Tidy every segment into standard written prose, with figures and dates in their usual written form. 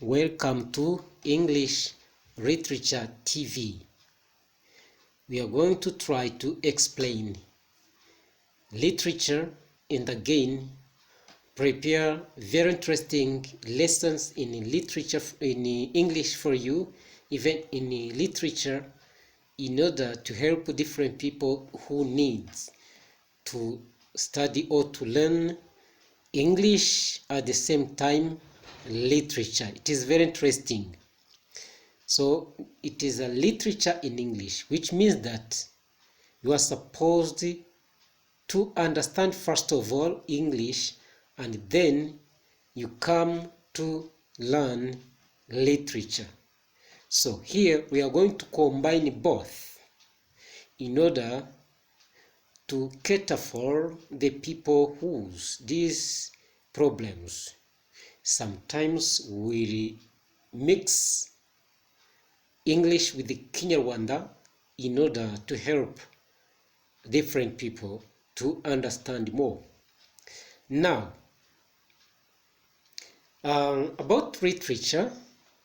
Welcome to English Literature TV. We are going to try to explain literature and again prepare very interesting lessons in literature, in English for you, even in literature, in order to help different people who need to study or to learn English at the same time literature. It is very interesting. So it is a literature in English, which means that you are supposed to understand first of all English, and then you come to learn literature. So here we are going to combine both in order to cater for the people whose these problems. Sometimes we mix English with the Kinyarwanda in order to help different people to understand more. Now, about literature.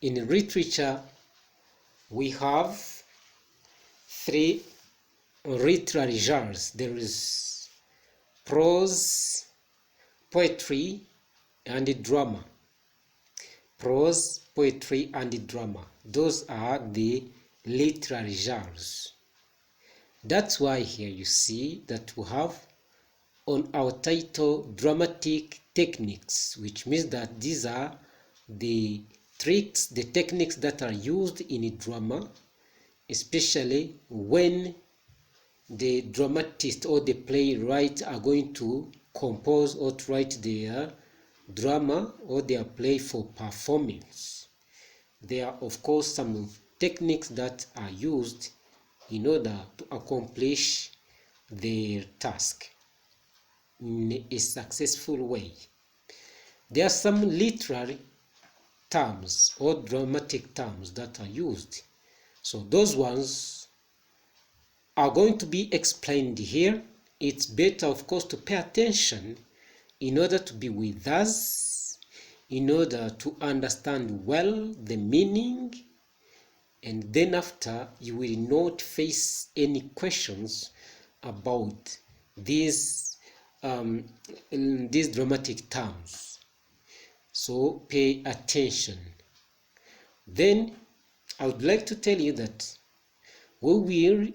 In literature, we have three literary genres. There is prose, poetry, and drama. Prose, poetry, and drama. Those are the literary genres. That's why here you see that we have on our title dramatic techniques, which means that these are the tricks, the techniques that are used in a drama, especially when the dramatist or the playwright are going to compose or to write their drama or their play for performance. There are of course some techniques that are used in order to accomplish their task in a successful way. There are some literary terms or dramatic terms that are used. So those ones are going to be explained here. It's better of course to pay attention in order to be with us, in order to understand well the meaning, and then after you will not face any questions about these dramatic terms. So pay attention. Then I would like to tell you that we will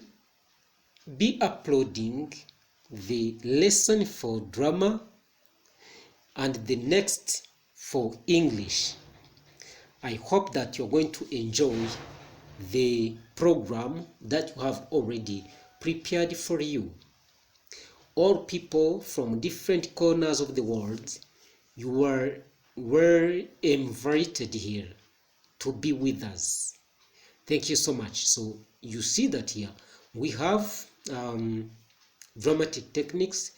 be uploading the lesson for drama and the next for English. I hope that you're going to enjoy the program that you have already prepared for you. All people from different corners of the world, you were invited here to be with us. Thank you so much. So you see that here we have dramatic techniques.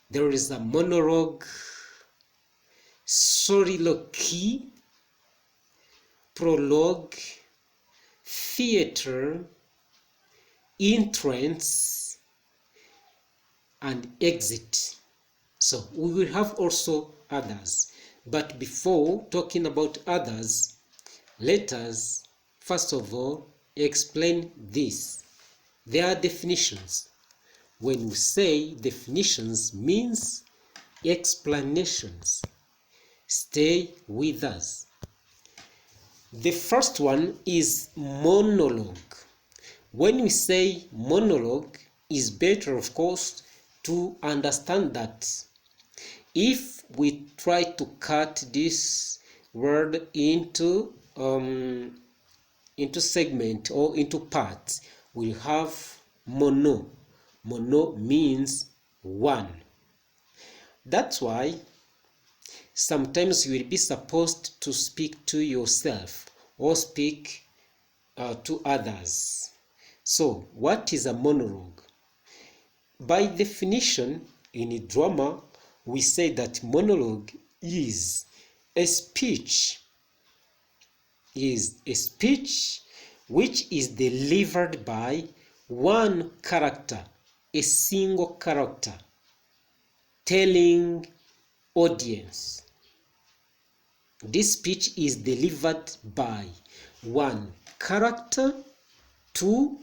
There is a monologue, soliloquy, prologue, theater, entrance, and exit. So we will have also others. But before talking about others, let us first of all explain this. There are definitions. When we say definitions, means explanations. Stay with us. The first one is monologue. When we say monologue, is better of course to understand that if we try to cut this word into segment or into parts, we have mono. Mono means one. That's why sometimes you will be supposed to speak to yourself or speak to others. So what is a monologue? By definition, in a drama, we say that monologue is a speech. Which is delivered by one character, a single character, telling audience this speech is delivered by one character to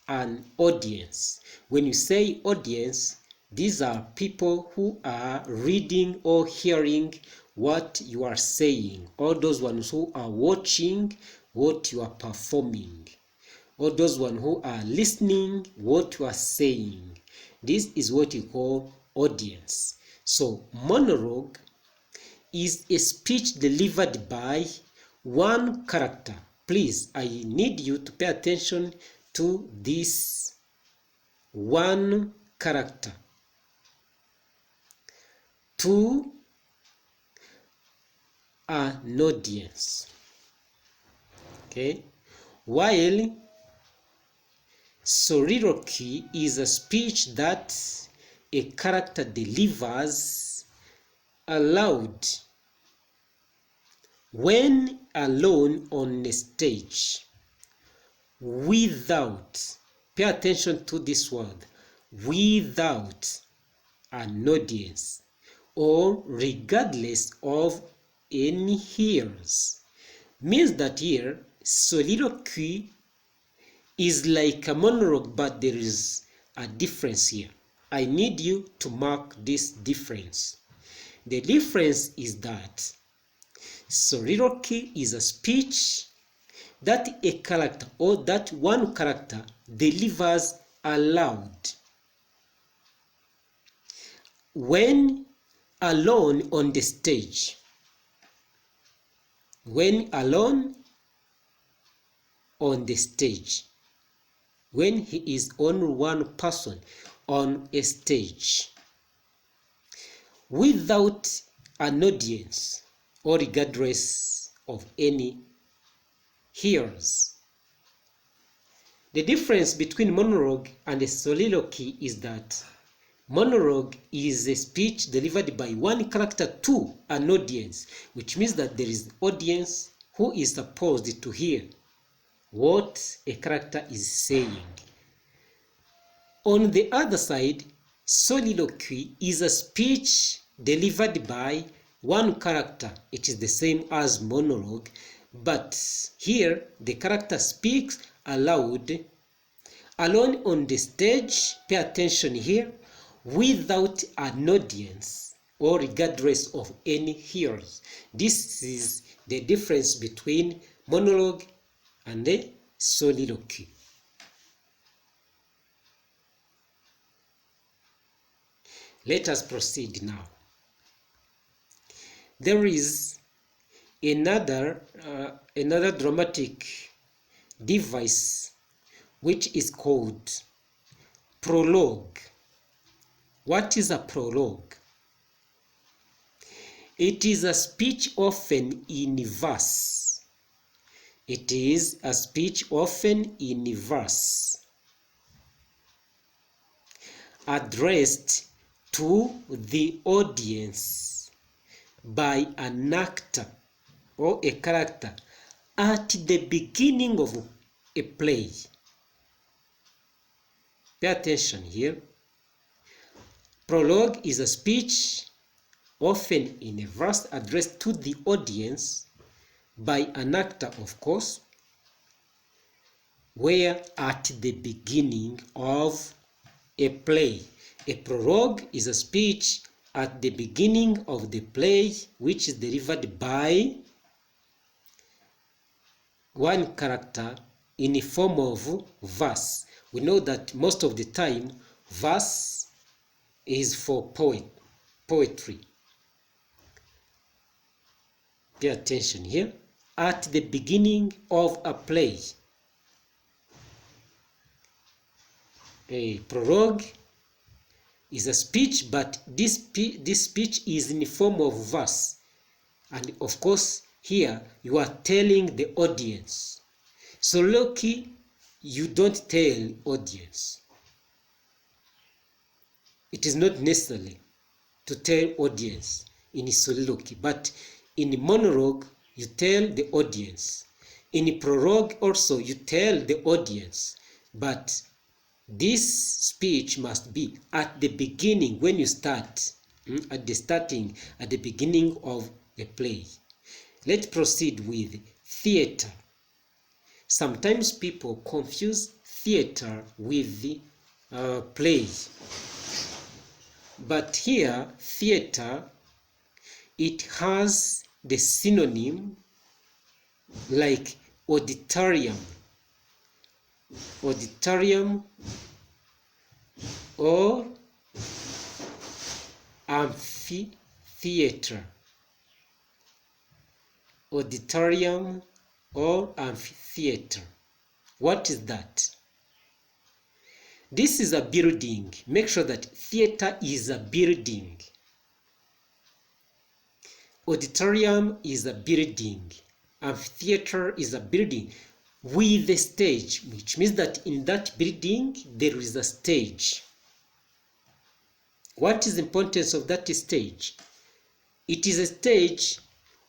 an audience. When you say audience, these are people who are reading or hearing what you are saying, or those ones who are watching what you are performing, or those ones who are listening what you are saying. This is what you call audience. So monologue is a speech delivered by one character. Please, I need you to pay attention to this one character to an audience. Okay, while soliloquy is a speech that a character delivers aloud when alone on a stage without, pay attention to this word, without an audience or regardless of any hearers. Means that here soliloquy is like a monologue, but there is a difference here. I need you to mark this difference. The difference is that soliloquy is a speech that a character or that one character delivers aloud when alone on the stage. When alone on the stage, when he is only one person on a stage, without an audience or regardless of any hearers. The difference between monologue and a soliloquy is that monologue is a speech delivered by one character to an audience, which means that there is an audience who is supposed to hear what a character is saying. On the other side, soliloquy is a speech delivered by one character. It is the same as monologue, but here the character speaks aloud, alone on the stage, pay attention here, without an audience or regardless of any hearers. This is the difference between monologue and the soliloquy. Let us proceed now. There is another dramatic device which is called prologue. What is a prologue? It is a speech often in verse. It is a speech often in verse, addressed to the audience by an actor or a character at the beginning of a play. Pay attention here. Prologue is a speech often in a verse addressed to the audience by an actor, of course, where at the beginning of a play. A prologue is a speech at the beginning of the play which is delivered by one character in the form of verse. We know that most of the time verse is for poetry. Pay attention here. At the beginning of a play. A prologue is a speech, but this speech is in the form of verse. And of course, here you are telling the audience. Soliloquy, you don't tell audience. It is not necessary to tell audience in soliloquy, but in the monologue, you tell the audience. In the prologue also, you tell the audience. But this speech must be at the beginning, when you start, at the beginning of a play. Let's proceed with theater. Sometimes people confuse theater with the play. But here, theater, it has the synonym like auditorium or amphitheater. Auditorium or amphitheater. What is that? This is a building. Make sure that theater is a building. Auditorium is a building. Amphitheater is a building with a stage, which means that in that building there is a stage. What is the importance of that stage? It is a stage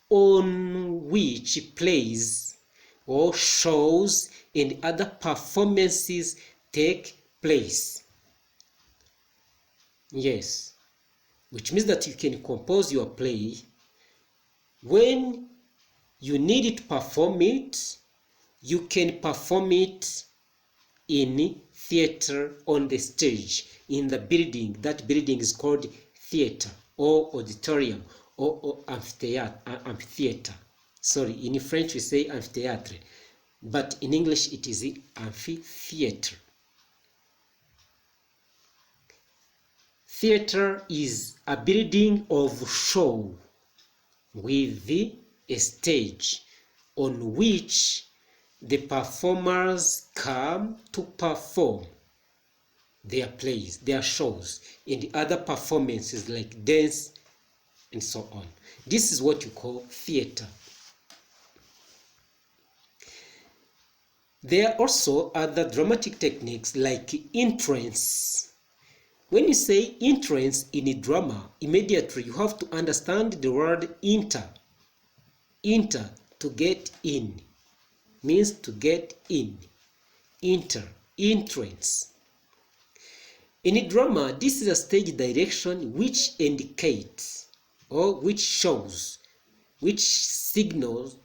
on which plays or shows and other performances take place. Yes, which means that you can compose your play. When you need to perform it, you can perform it in theater on the stage, in the building. That building is called theater or auditorium or amphitheater. Sorry, in French we say amphitheatre, but in English it is amphitheater. Theater is a building of show with a stage on which the performers come to perform their plays, their shows, and other performances like dance and so on. This is what you call theater. There are also other dramatic techniques like entrance. When you say entrance in a drama, immediately you have to understand the word enter. Enter, to get in, means to get in. Enter, entrance. In a drama, this is a stage direction which indicates or which shows, which signals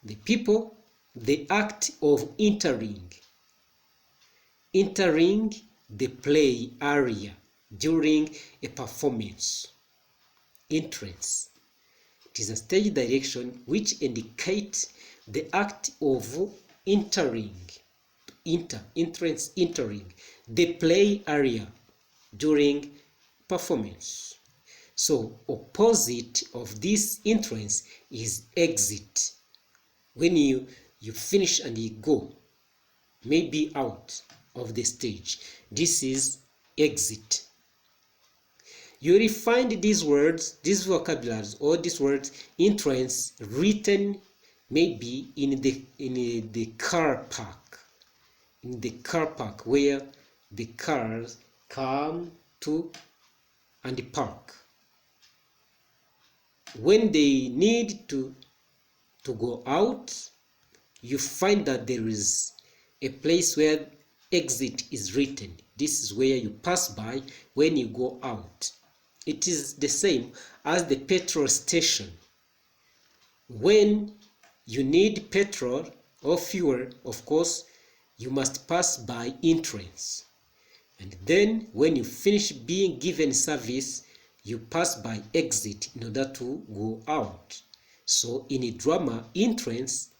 the people the act of entering the play area during a performance. Entrance. It is a stage direction which indicates the act of entering the play area during performance. So opposite of this entrance is exit. When you finish and you go, maybe out of the stage, this is exit. You will find these words, these vocabularies, or these words entrance written maybe in the car park, where the cars come to and park. When they need to go out, you find that there is a place where exit is written. This is where you pass by when you go out. It is the same as the petrol station. When you need petrol or fuel, of course, you must pass by entrance. And then when you finish being given service, you pass by exit in order to go out. So in a drama, entrance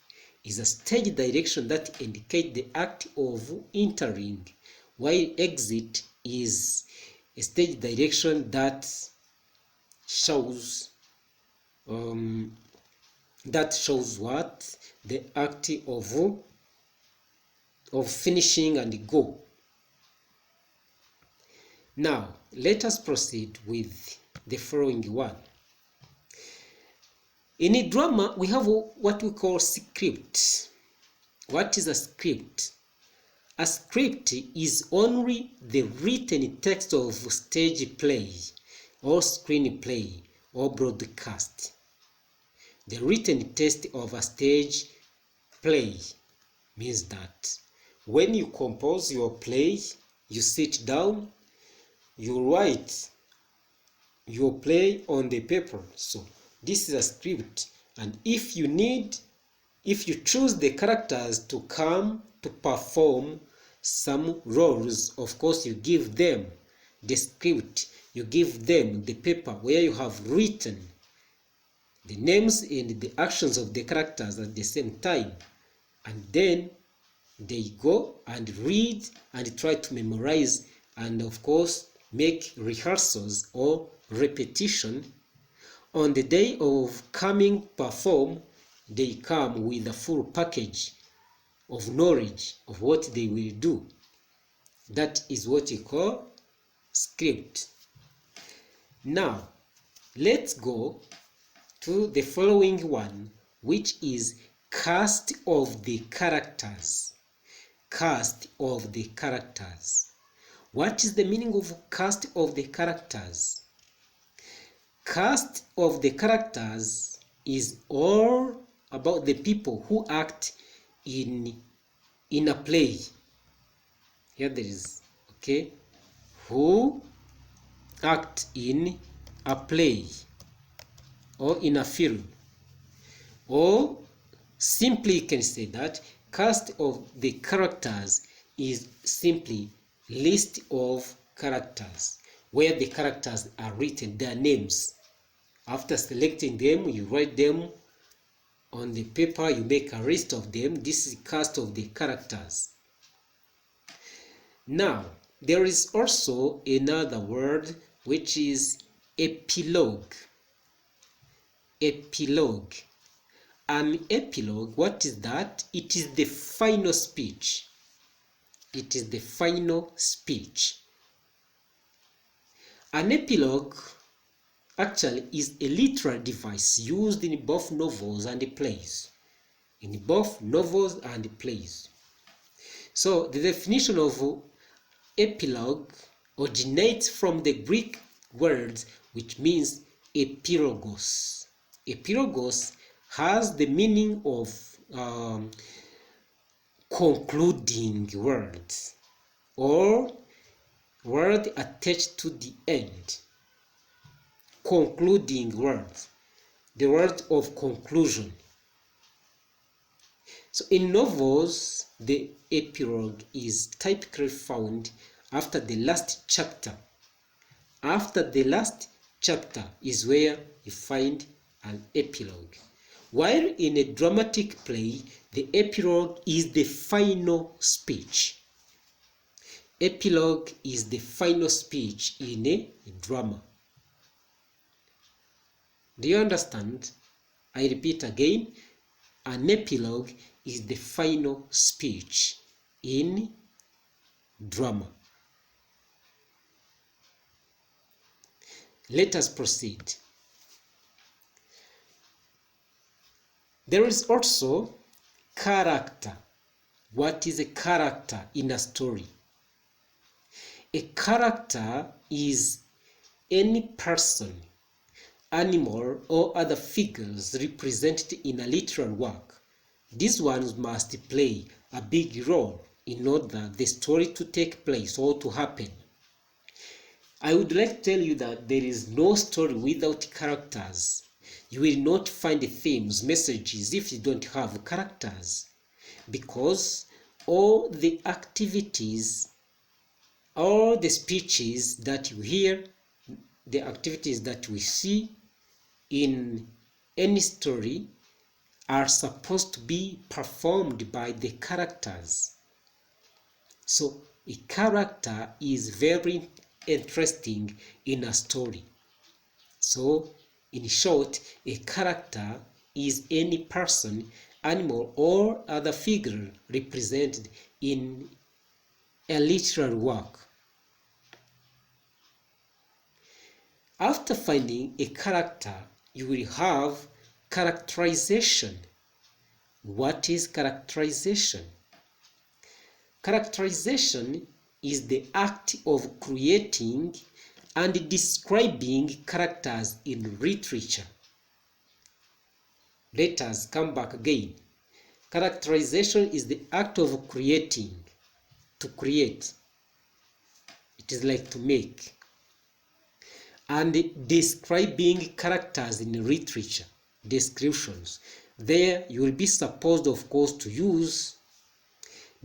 is a stage direction that indicates the act of entering, while exit is a stage direction that shows what? The act of finishing and go. Now, let us proceed with the following one. In a drama, we have what we call script. What is a script? A script is only the written text of stage play or screenplay or broadcast. The written text of a stage play means that when you compose your play, you sit down, you write your play on the paper. So this is a script, And if you choose the characters to come to perform some roles, of course you give them the script, you give them the paper where you have written the names and the actions of the characters at the same time, and then they go and read and try to memorize, and of course make rehearsals or repetition. On the day of coming perform, they come with a full package of knowledge of what they will do. That is what you call script. Now let's go to the following one, which is cast of the characters. Cast of the characters. What is the meaning of cast of the characters? Cast of the characters is all about the people who act in a play. Here there is, okay, who act in a play or in a film. Or simply you can say that cast of the characters is simply list of characters where the characters are written, their names. After selecting them, you write them on the paper, you make a list of them. This is cast of the characters. Now there is also another word which is epilogue. Epilogue. An epilogue, what is that? It is the final speech. It is the final speech. An epilogue actually is a literary device used in both novels and plays. In both novels and plays. So the definition of epilogue originates from the Greek word which means epilogos. Epilogos has the meaning of concluding words or word attached to the end. Concluding words, the word of conclusion. So in novels, the epilogue is typically found after the last chapter. After the last chapter is where you find an epilogue. While in a dramatic play, the epilogue is the final speech. Epilogue is the final speech in a drama. Do you understand? I repeat again, an epilogue is the final speech in drama. Let us proceed. There is also character. What is a character in a story? A character is any person, animal, or other figures represented in a literary work. These ones must play a big role in order the story to take place or to happen. I would like to tell you that there is no story without characters. You will not find themes, messages if you don't have characters, because all the activities, all the speeches that you hear, the activities that we see in any story are supposed to be performed by the characters. So a character is very interesting in a story. So in short, a character is any person, animal, or other figure represented in a literary work. After finding a character, you will have characterization. What is characterization? Characterization is the act of creating and describing characters in literature. Let us come back again. Characterization is the act of creating. To create. It is like to make. And describing characters in literature. descriptions. There you will be supposed, of course, to use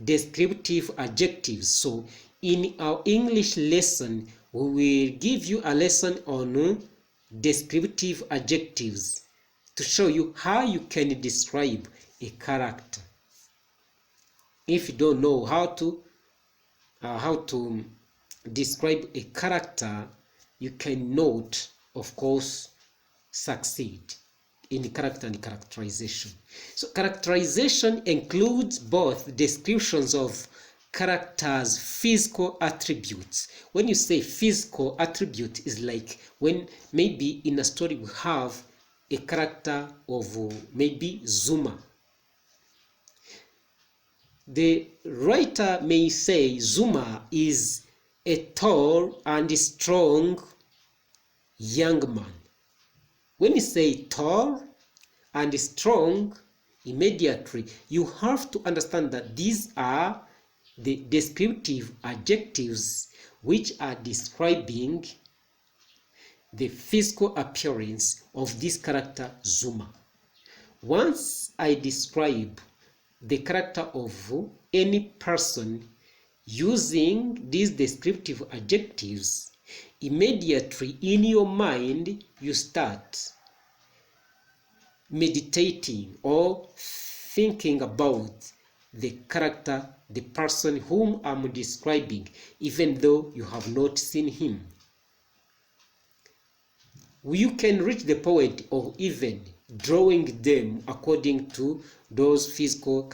descriptive adjectives. So in our English lesson, we will give you a lesson on descriptive adjectives to show you how you can describe a character. If you don't know how to describe a character, you cannot, of course, succeed in character and characterization. So characterization includes both descriptions of characters' physical attributes. When you say physical attribute, is like when maybe in a story we have a character of maybe Zuma. The writer may say Zuma is a tall and strong young man. When you say tall and strong, immediately you have to understand that these are the descriptive adjectives which are describing the physical appearance of this character Zuma. Once I describe the character of any person using these descriptive adjectives, immediately in your mind you start meditating or thinking about the character, the person whom I'm describing, even though you have not seen him. You can reach the point of even drawing them according to those physical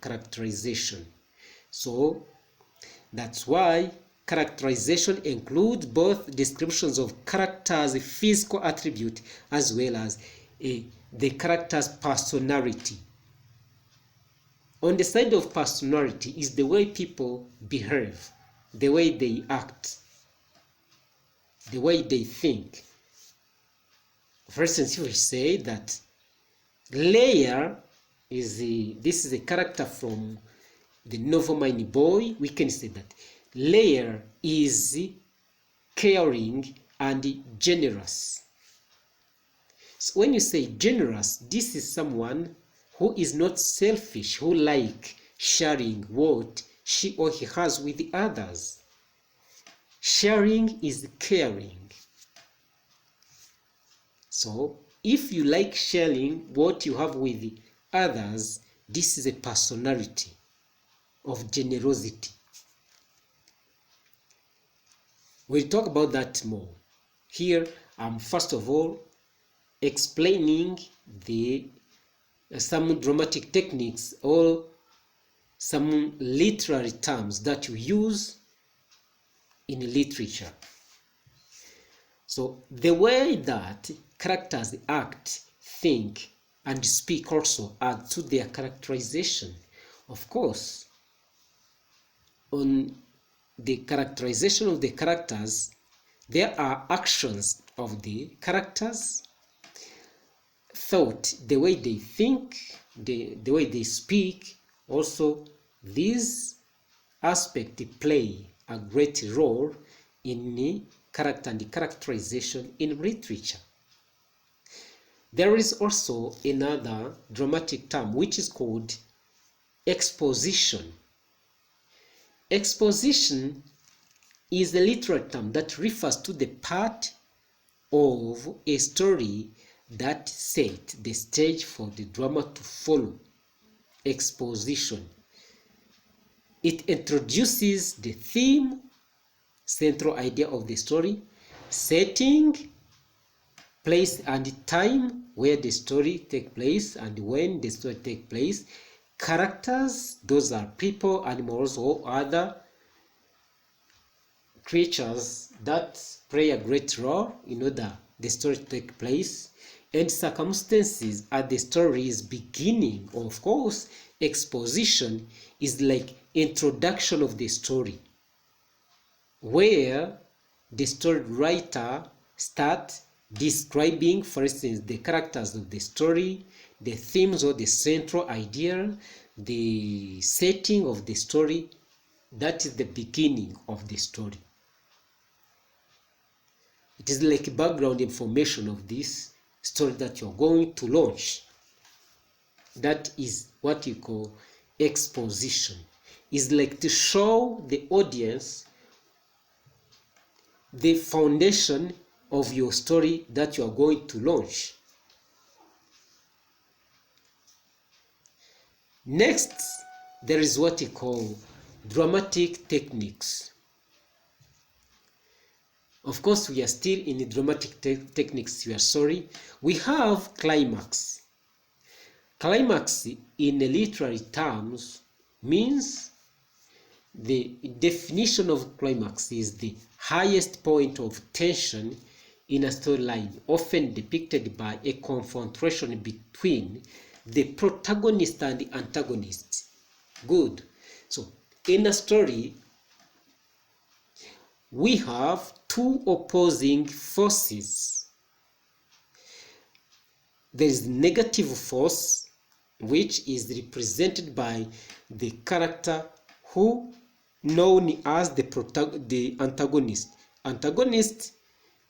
characterization. So that's why characterization includes both descriptions of characters' physical attribute as well as the character's personality. On the side of personality is the way people behave, the way they act, the way they think. For instance, if we say that Leia this is a character from the novel Mine Boy, we can say that Leia is caring and generous. So when you say generous, this is someone who is not selfish, who like sharing what she or he has with the others. Sharing is caring. So if you like sharing what you have with the others, this is a personality of generosity. We'll talk about that more. Here I'm first of all explaining some dramatic techniques or some literary terms that you use in literature. So the way that characters act, think, and speak also add to their characterization. Of course, on the characterization of the characters, there are actions of the characters, thought, the way they think, the way they speak. Also, these aspects play a great role in character and characterization in literature. There is also another dramatic term which is called exposition. Exposition is a literary term that refers to the part of a story that set the stage for the drama to follow. Exposition. It introduces the theme, central idea of the story, setting, place and time where the story takes place and when the story takes place, characters, those are people, animals, or other creatures that play a great role in order the story to take place, and circumstances at the story's beginning. Of course, exposition is like introduction of the story, where the story writer starts describing, for instance, the characters of the story, the themes or the central idea, the setting of the story. That is the beginning of the story. It is like background information of this story that you're going to launch. That is what you call exposition. It's like to show the audience the foundation of your story that you are going to launch. Next, there is what you call dramatic techniques. Of course, we are still in the dramatic techniques. We are sorry. We have climax. Climax in literary terms means the definition of climax is the highest point of tension in a storyline, often depicted by a confrontation between the protagonist and the antagonist. Good. So, in a story, we have two opposing forces. There is negative force, which is represented by the character who known as the antagonist. Antagonists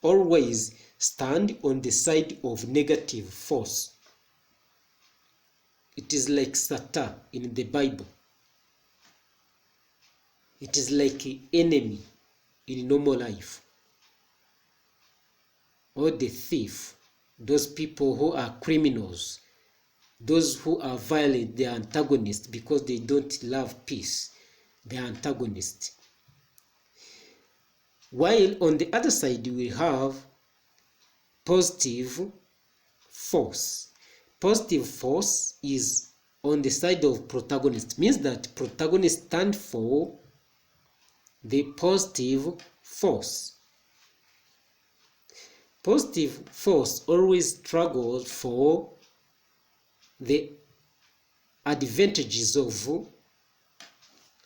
always stand on the side of negative force. It is like Satan in the Bible. It is like an enemy in normal life. Or the thief, those people who are criminals, those who are violent, they are antagonists because they don't love peace. They are antagonists. While on the other side we have positive force. Positive force is on the side of protagonist. Means that protagonists stand for the positive force. Positive force always struggles for the advantages of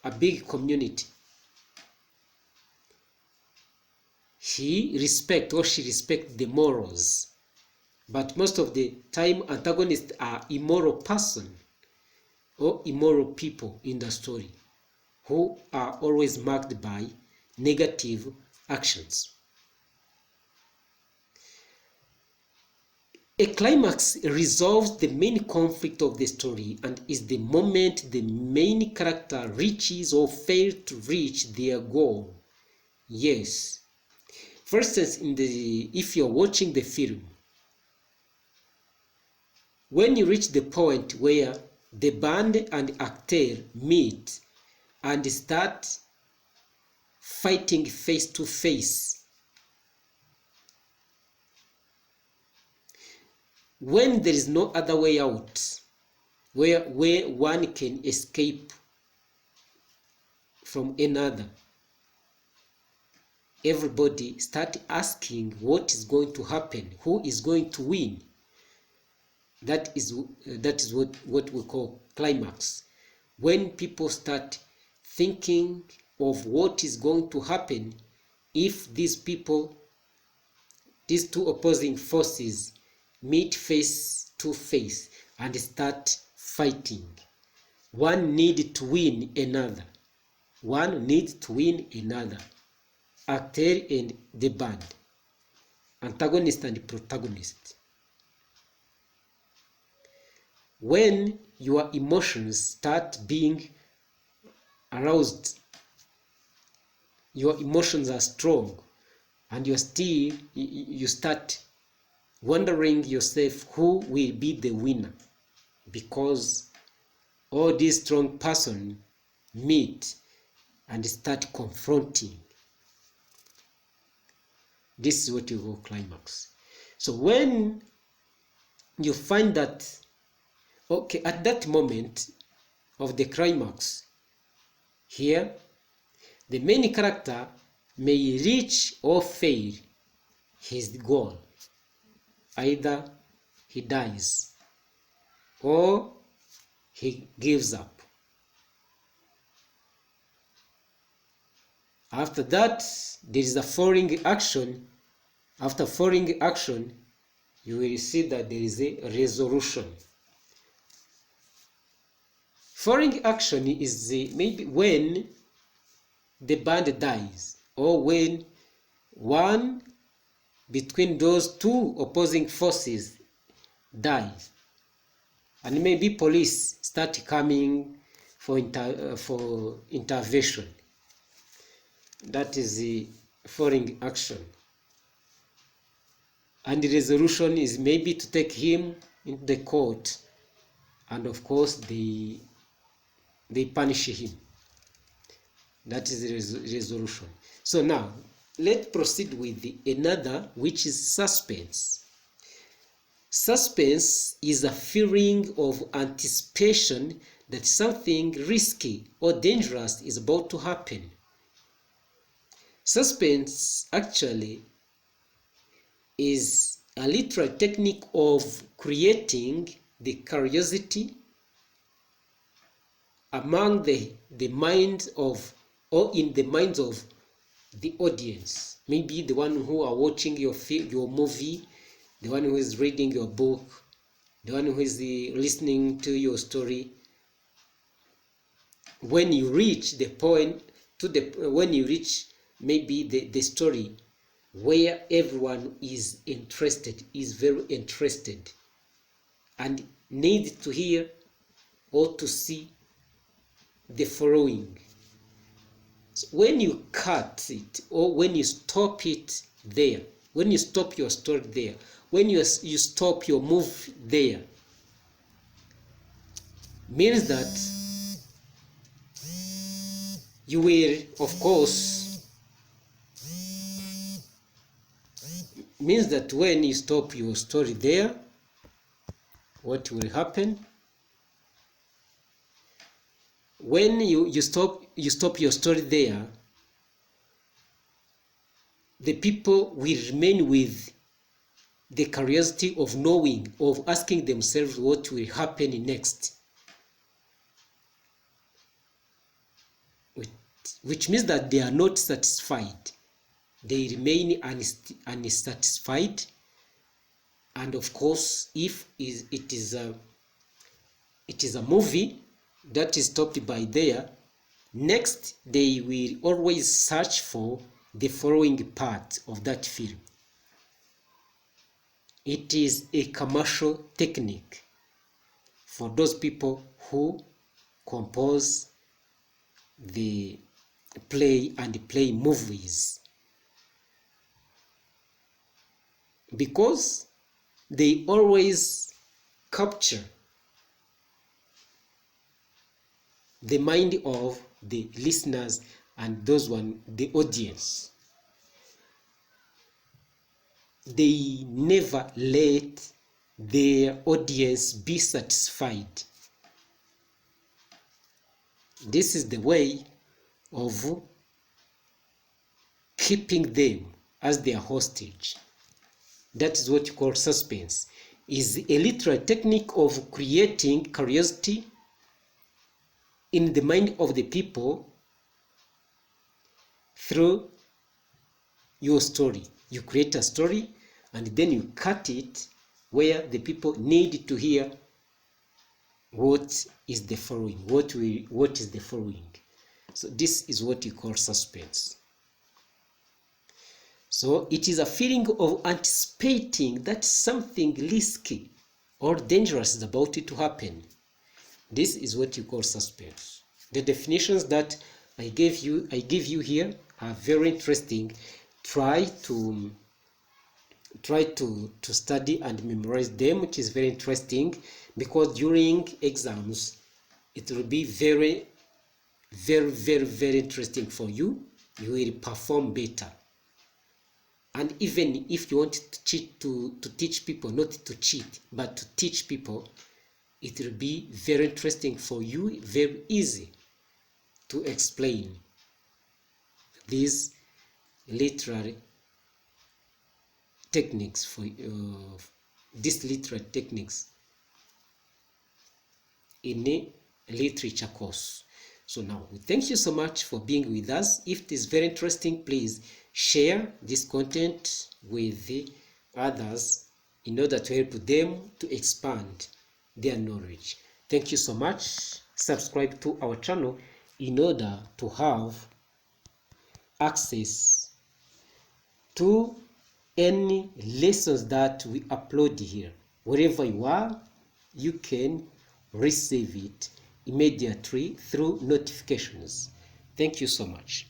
a big community. He respects or she respects the morals. But most of the time, antagonists are immoral person or immoral people in the story who are always marked by negative actions. A climax resolves the main conflict of the story and is the moment the main character reaches or fails to reach their goal. Yes. For instance, if you're watching the film, when you reach the point where the band and actor meet and start fighting face to face, when there is no other way out, where one can escape from another, everybody start asking what is going to happen, who is going to win. That is what we call climax. When people start thinking of what is going to happen if these two opposing forces meet face to face and start fighting. One needs to win another. One needs to win another. Actor and the band. Antagonist and protagonist. When your emotions start being aroused, your emotions are strong, and you start wondering yourself who will be the winner, because all these strong persons meet and start confronting. This is what you call climax. So when you find that, okay, at that moment of the climax, here, the main character may reach or fail his goal. Either he dies or he gives up. After that, there is a following action. After following action, you will see that there is a resolution. Following action is maybe when the band dies, or when one between those two opposing forces die, and maybe police start coming for intervention. That is the foreign action. And the resolution is maybe to take him into the court, and of course they punish him. That is the resolution. So now let's proceed with another, which is suspense. Suspense is a feeling of anticipation that something risky or dangerous is about to happen. Suspense actually is a literary technique of creating the curiosity among the minds of, or in the minds of the audience. Maybe the one who are watching your movie, the one who is reading your book, the one who is listening to your story. When you reach the point when you reach maybe the story where everyone is interested, is very interested, and needs to hear or to see the following. So when you cut it, or when you stop it there, when you stop your story there, when you stop your move there, means that you will, of course, means that when you stop your story there, what will happen? When you stop your story there, the people will remain with the curiosity of knowing, of asking themselves what will happen next. Which means that they are not satisfied. They remain unsatisfied. And of course, if it is a movie that is stopped by there, next they will always search for the following part of that film. It is a commercial technique for those people who compose the play movies, because they always capture the mind of the listeners and the audience. They never let their audience be satisfied. This is the way of keeping them as their hostage. That is what you call suspense. Is a literary technique of creating curiosity in the mind of the people through your story. You create a story and then you cut it where the people need to hear what is the following. What is the following? So this is what you call suspense. So it is a feeling of anticipating that something risky or dangerous is about to happen. This is what you call suspense. The definitions that I give you here are very interesting. Try to study and memorize them, which is very interesting, because during exams it will be very, very, very, very interesting for you. You will perform better. And even if you want to teach people, not to cheat, but to teach people, it will be very interesting for you, very easy to explain these literary techniques for these literary techniques in a literature course. So now, thank you so much for being with us. If it is very interesting, please share this content with the others in order to help them to expand their knowledge. Thank you so much. Subscribe to our channel in order to have access to any lessons that we upload here. wherever you are, you can receive it immediately through notifications. Thank you so much.